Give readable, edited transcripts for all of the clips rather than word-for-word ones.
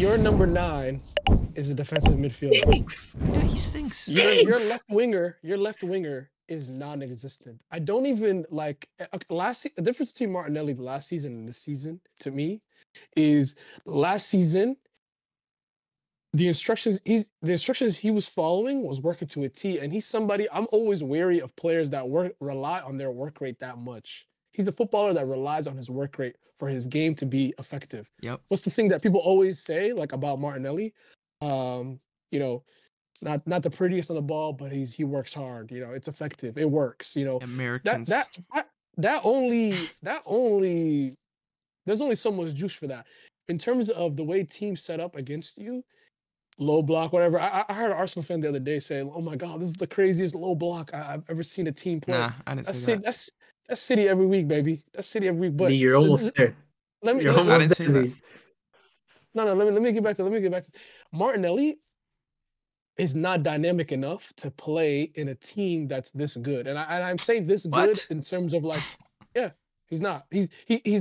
Your number 9 is a defensive midfielder. Stinks. Yeah, he stinks. Your left winger is non-existent. I don't even like the difference between Martinelli last season and this season to me is last season the instructions he was following was working to a T, and he's somebody I'm always wary of players that rely on their work rate that much. He's a footballer that relies on his work rate for his game to be effective. Yep. What's the thing that people always say like about Martinelli? You know, not the prettiest on the ball, but he works hard. You know, it's effective. It works. You know, Americans. that only there's only so much juice for that. In terms of the way teams set up against you, low block, whatever. I heard an Arsenal fan the other day say, "Oh my God, this is the craziest low block I've ever seen a team play." Nah, I didn't say that. That's City every week, baby. That's City every week. But You're almost there. Let me. You're let- I almost didn't say there. that. No. Let me get back to Martinelli. Is not dynamic enough to play in a team that's this good, and I'm saying this good What? in terms of like, yeah, he's not. He's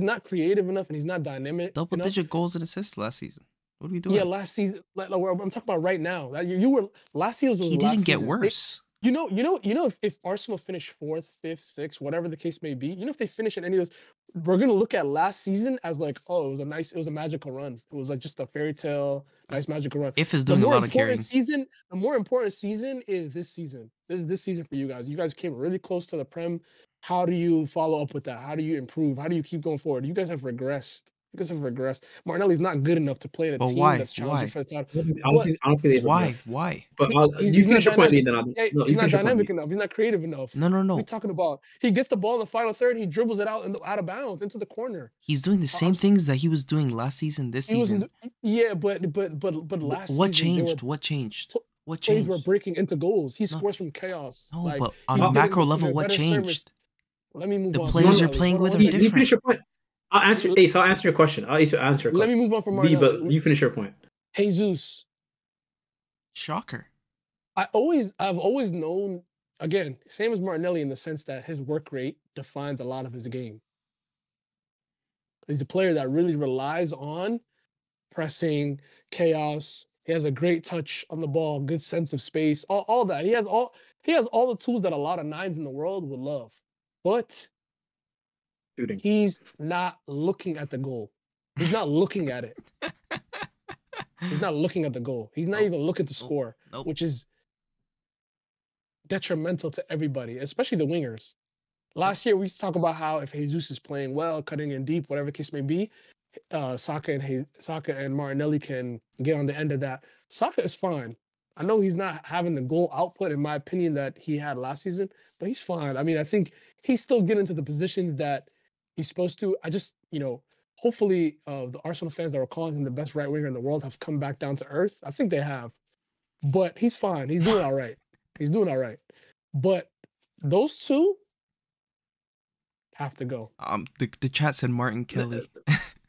not creative enough, and he's not dynamic. enough. Double-digit goals and assists last season. What are we doing? Yeah, last season. Like, I'm talking about right now. That you were last season. He didn't get worse. You know, if Arsenal finish 4th, 5th, 6th, whatever the case may be, you know, if they finish in any of those, we're gonna look at last season as like, oh, it was a magical run. It was like just a fairy tale, nice magical run. If is doing a lot of carrying. The more important season is this season. This season for you guys. You guys came really close to the Prem. How do you follow up with that? How do you improve? How do you keep going forward? You guys have regressed. Martinelli's not good enough to play in a team that's challenging for the title. I don't think they regress. Why? But you finish your point, Lee, then he's not dynamic enough. He's not creative enough. No. What are we talking about? He gets the ball in the final third. He dribbles it out of bounds into the corner. He's doing the same things that he was doing last season. This season. Yeah, but last what season, changed? What changed? What plays changed? were breaking into goals. He scores from chaos. No, like, but on a macro level, what changed? Let me move the on. The players you're playing with are different. You finish your point. I'll answer your question. Let me move on from Martinelli. Martinelli. But you finish your point. Jesus. Shocker. I've always known, again, same as Martinelli in the sense that his work rate defines a lot of his game. He's a player that really relies on pressing, chaos. He has a great touch on the ball, good sense of space, all that. He has all the tools that a lot of 9s in the world would love. But shooting. He's not looking at the goal. He's not looking at it. He's not looking at the goal. He's not even looking to score, which is detrimental to everybody, especially the wingers. Last year, we used to talk about how if Jesus is playing well, cutting in deep, whatever the case may be, Saka and Martinelli can get on the end of that. Saka is fine. I know he's not having the goal output, in my opinion, that he had last season, but he's fine. I mean, I think he's still getting to the position that he's supposed to. I just, hopefully the Arsenal fans that were calling him the best right winger in the world have come back down to earth. I think they have. But he's fine. He's doing all right. But those two have to go. The chat said Martin Kelly.